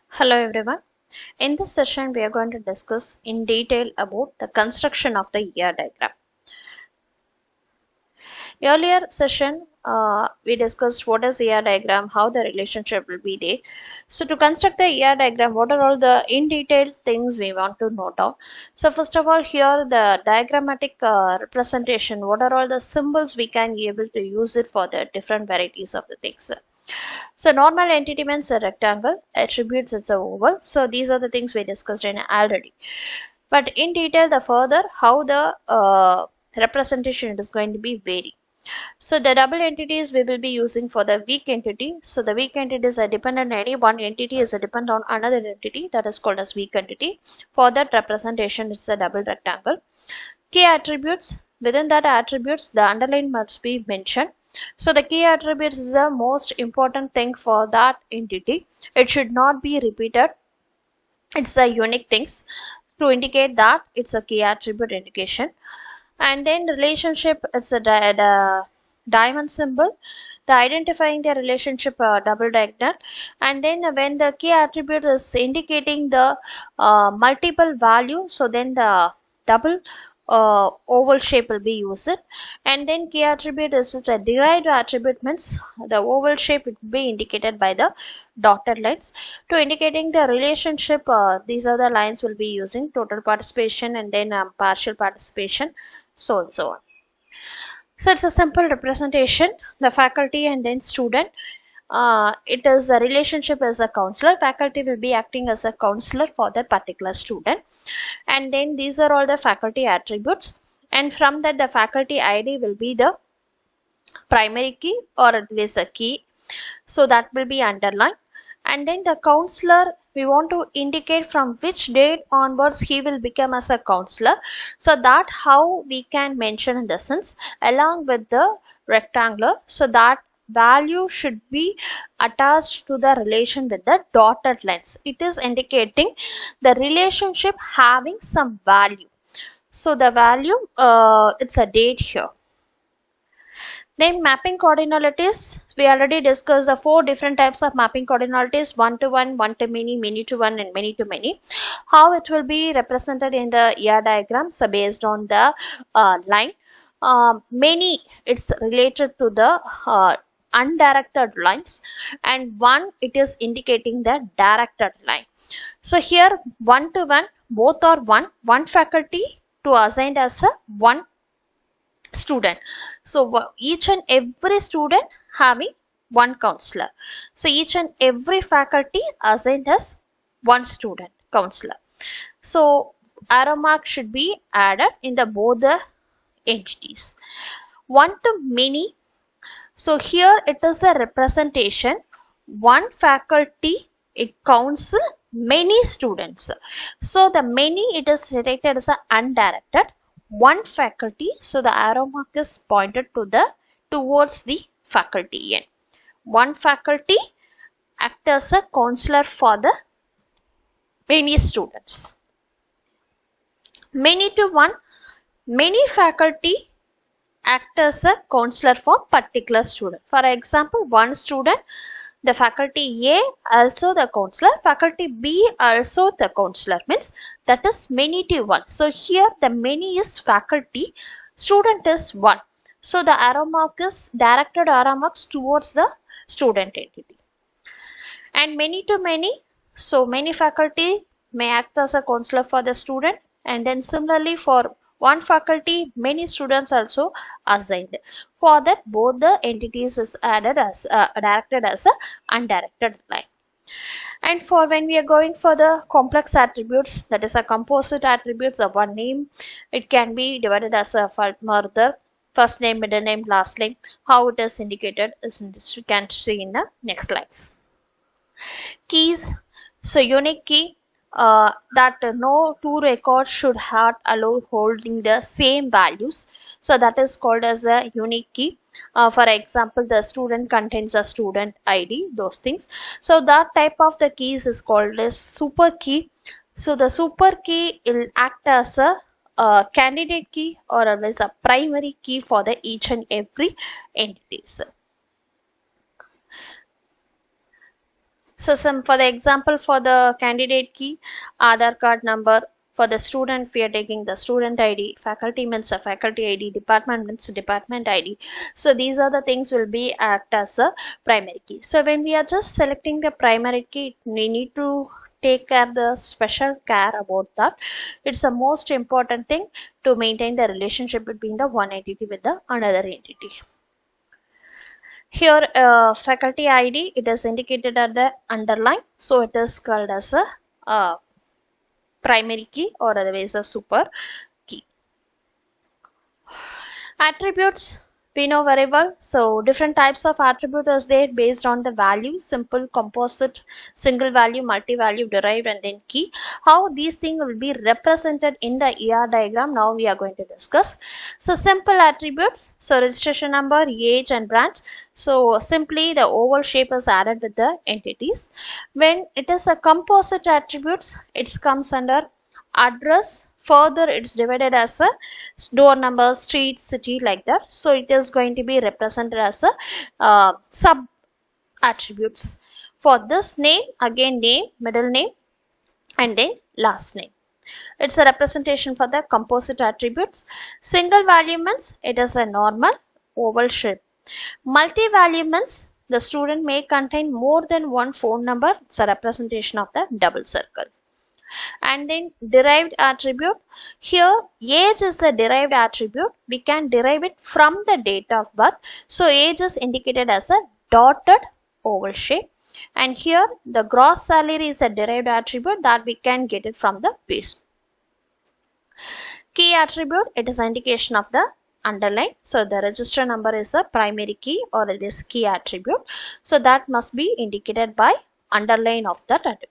Hello everyone. In this session, we are going to discuss in detail about the construction of the ER diagram. Earlier session, we discussed what is ER diagram, how the relationship will be there. So to construct the ER diagram, what are all the in detail things we want to note down? So first of all, here the diagrammatic representation, what are all the symbols we can be able to use it for the different varieties of the things. So normal entity means a rectangle, attributes it's a oval. So these are the things we discussed in already. But in detail, the further how the representation is going to be vary. So the double entities we will be using for the weak entity. So the weak entities are dependent on any one entity is a depend on another entity, that is called as weak entity. For that representation, it's a double rectangle. Key attributes, within that attributes the underline must be mentioned. So the key attributes is the most important thing for that entity. It should not be repeated. It's a unique things to indicate that it's a key attribute indication. And then relationship, it's a diamond symbol, the identifying the relationship double diagonal. And then when the key attribute is indicating the multiple value, so then the double oval shape will be used. And then key attribute is such a derived attribute means the oval shape will be indicated by the dotted lines. To indicating the relationship, these are the lines will be using total participation and then partial participation, so and so on. So it's a simple representation, the faculty and then student. It is the relationship as a counselor. Faculty will be acting as a counselor for that particular student. And then these are all the faculty attributes. And from that, the faculty ID will be the primary key or it is a key. So that will be underlined. And then the counselor, we want to indicate from which date onwards he will become as a counselor. So that how we can mention in the sense along with the rectangular. So that value should be attached to the relation with the dotted lines. It is indicating the relationship having some value. So the value, it's a date here. Then mapping coordinalities, we already discussed the 4 different types of mapping coordinalities, one to one, one to many to one and many to many. How it will be represented in the ER diagram, so based on the line. Many, it's related to the undirected lines, and one it is indicating the directed line. So here 1 to 1, both are one faculty to assigned as a one student. So each and every student having one counselor. So each and every faculty assigned as one student counselor. So arrow mark should be added in the both the entities. One to many. So here it is a representation. One faculty, it counsel many students. So the many, it is detected as a undirected. One faculty, so the arrow mark is pointed to the towards the faculty end. One faculty act as a counselor for the many students. Many to one, many faculty act as a counselor for particular student. For example, one student, the faculty A also the counselor, faculty B also the counselor, means that is many to one. So here the many is faculty, student is one. So the arrow mark is directed arrow marks towards the student entity. And many to many, so many faculty may act as a counselor for the student, and then similarly for one faculty, many students also assigned. For that, both the entities is added as directed as a undirected line. And for when we are going for the complex attributes, that is a composite attributes of one name, it can be divided as a further first name, middle name, last name. How it is indicated is in this, you can see in the next slides. Keys, so unique key, that no two records should have allow holding the same values, so that is called as a unique key. For example, the student contains a student ID, those things. So that type of the keys is called as super key. So the super key will act as a candidate key or as a primary key for the each and every entities. So some for the example for the candidate key, Aadhaar card number. For the student, we are taking the student ID, faculty means a faculty ID, department means department ID. So these are the things will be act as a primary key. So when we are just selecting the primary key, we need to take care the special care about that. It's the most important thing to maintain the relationship between the one entity with the another entity. Here, faculty ID, it is indicated at the underline, so it is called as a primary key or otherwise a super key. Attributes, we know very well. So different types of attribute is there based on the value, simple, composite, single value, multi-value, derived, and then key. How these things will be represented in the ER diagram, now we are going to discuss. So simple attributes, so registration number, age, and branch. So simply the oval shape is added with the entities. When it is a composite attributes, it comes under address. Further, it's divided as a door number, street, city, like that. So it is going to be represented as a sub attributes. For this name, again name, middle name, and then last name. It's a representation for the composite attributes. Single value means it is a normal oval shape. Multi-value means the student may contain more than one phone number. It's a representation of the double circle. And then derived attribute, here age is the derived attribute. We can derive it from the date of birth. So age is indicated as a dotted oval shape, and here the gross salary is a derived attribute that we can get it from the base. Key attribute, it is an indication of the underline. So the register number is a primary key or it is key attribute, so that must be indicated by underline of that attribute.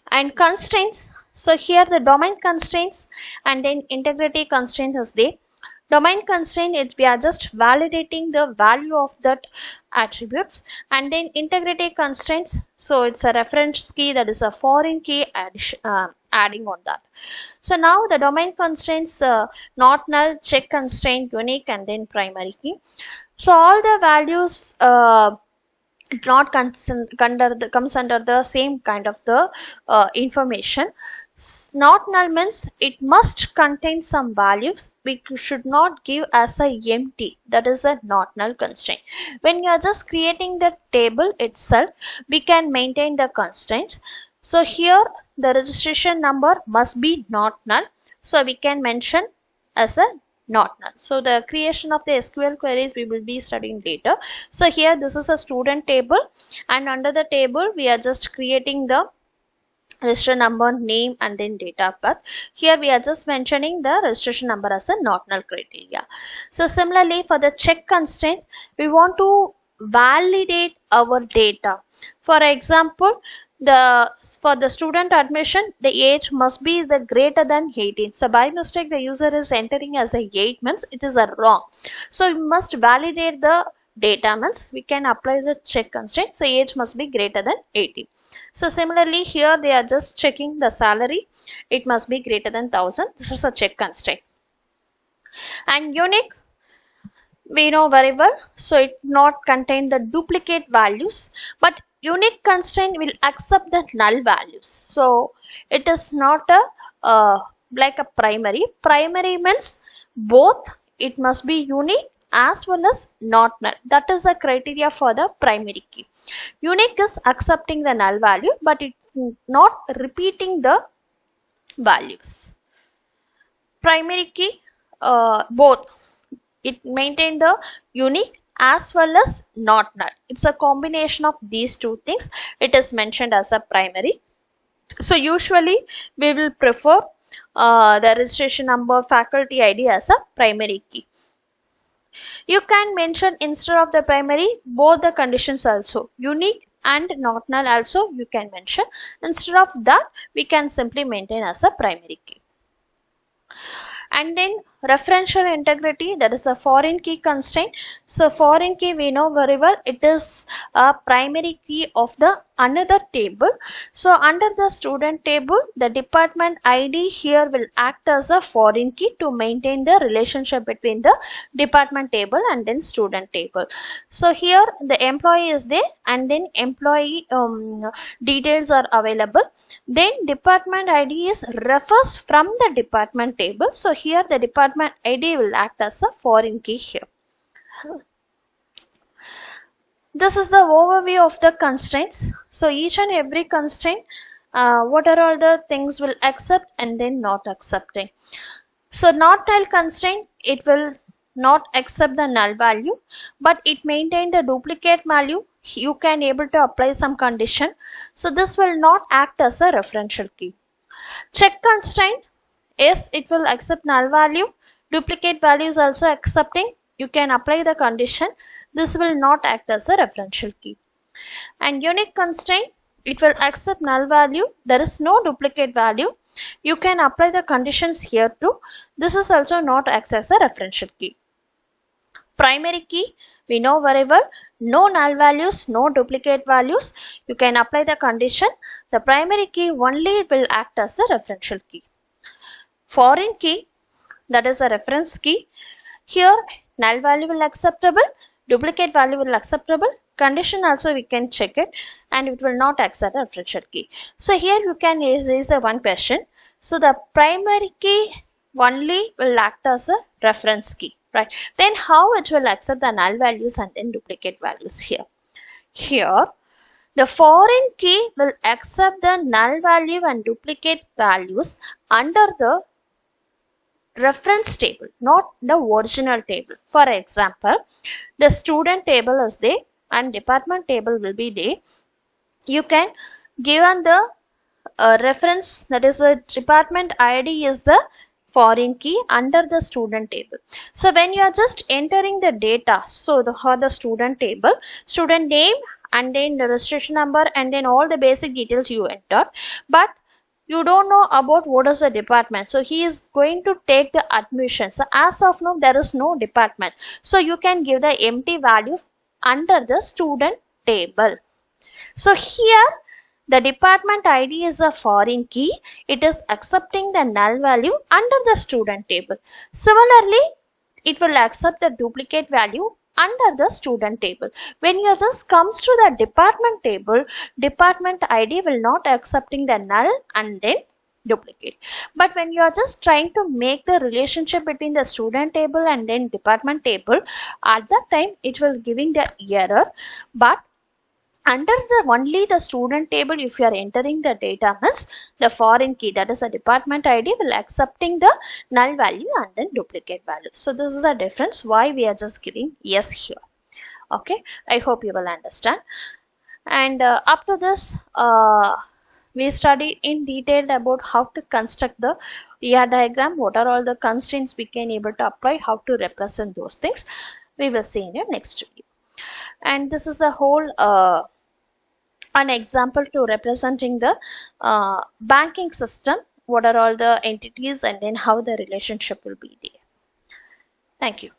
And constraints, so here the domain constraints and then integrity constraint is there. Domain constraint is we are just validating the value of that attributes, and then integrity constraints, so it's a reference key, that is a foreign key adding on that. So now the domain constraints, not null, check constraint, unique, and then primary key. So all the values not comes under the same kind of the information. Not null means it must contain some values. We should not give as a empty. That is a not null constraint. When you are just creating the table itself, we can maintain the constraints. So here the registration number must be not null. So we can mention as a not null. So the creation of the SQL queries we will be studying later. So here this is a student table, and under the table we are just creating the register number, name, and then date of birth. Here we are just mentioning the registration number as a not null criteria. So similarly for the check constraint, we want to validate our data. For example, for the student admission, the age must be the greater than 18. So by mistake the user is entering as a 8 means it is a wrong. So we must validate the data means we can apply the check constraint. So age must be greater than 18. So similarly here they are just checking the salary. It must be greater than 1000. This is a check constraint. And unique, we know very well. So it not contain the duplicate values, but unique constraint will accept the null values. So it is not a like a primary. Primary means both it must be unique as well as not null. That is the criteria for the primary key. Unique is accepting the null value, but it not repeating the values. Primary key, both it maintain the unique as well as not null. It's a combination of these two things. It is mentioned as a primary. So usually we will prefer the registration number, faculty ID as a primary key. You can mention instead of the primary both the conditions also, unique and not null also you can mention. Instead of that we can simply maintain as a primary key. And then referential integrity, that is a foreign key constraint. So foreign key, we know very well, it is a primary key of the another table. So under the student table, the department ID here will act as a foreign key to maintain the relationship between the department table and then student table. So here the employee is there, and then employee details are available. Then department ID is refers from the department table. So here the department ID will act as a foreign key here. This is the overview of the constraints. So each and every constraint, what are all the things will accept and then not accepting. So not null constraint, it will not accept the null value, but it maintain the duplicate value. You can able to apply some condition. So this will not act as a referential key. Check constraint, yes, it will accept null value. Duplicate value is also accepting. You can apply the condition. This will not act as a referential key. And unique constraint, it will accept null value. There is no duplicate value. You can apply the conditions here too. This is also not acts as a referential key. Primary key, we know very well, no null values, no duplicate values. You can apply the condition. The primary key only will act as a referential key. Foreign key, that is a reference key. Here null value will acceptable, duplicate value will acceptable, condition also we can check it, and it will not accept a referential key. So here you can raise the one question. So the primary key only will act as a reference key, right? Then how it will accept the null values and then duplicate values here? Here the foreign key will accept the null value and duplicate values under the reference table, not the original table. For example, the student table is there and department table will be there. You can given the reference, that is the department ID is the foreign key under the student table. So when you are just entering the data, so for the student table, student name and then the registration number and then all the basic details you entered, but you don't know about what is the department. So he is going to take the admission. So as of now, there is no department. So you can give the empty value under the student table. So here the department ID is a foreign key. It is accepting the null value under the student table. Similarly, it will accept the duplicate value under the student table. When you just comes to the department table, department ID will not accepting the null and then duplicate. But when you are just trying to make the relationship between the student table and then department table, at that time it will giving the error. But under the only the student table, if you are entering the data, means the foreign key, that is a department ID, will accepting the null value and then duplicate value. So this is the difference why we are just giving yes here. Okay, I hope you will understand. And up to this, we studied in detail about how to construct the ER diagram, what are all the constraints we can able to apply, how to represent those things. We will see in your next video. And this is the whole an example to representing the banking system, what are all the entities and then how the relationship will be there. Thank you.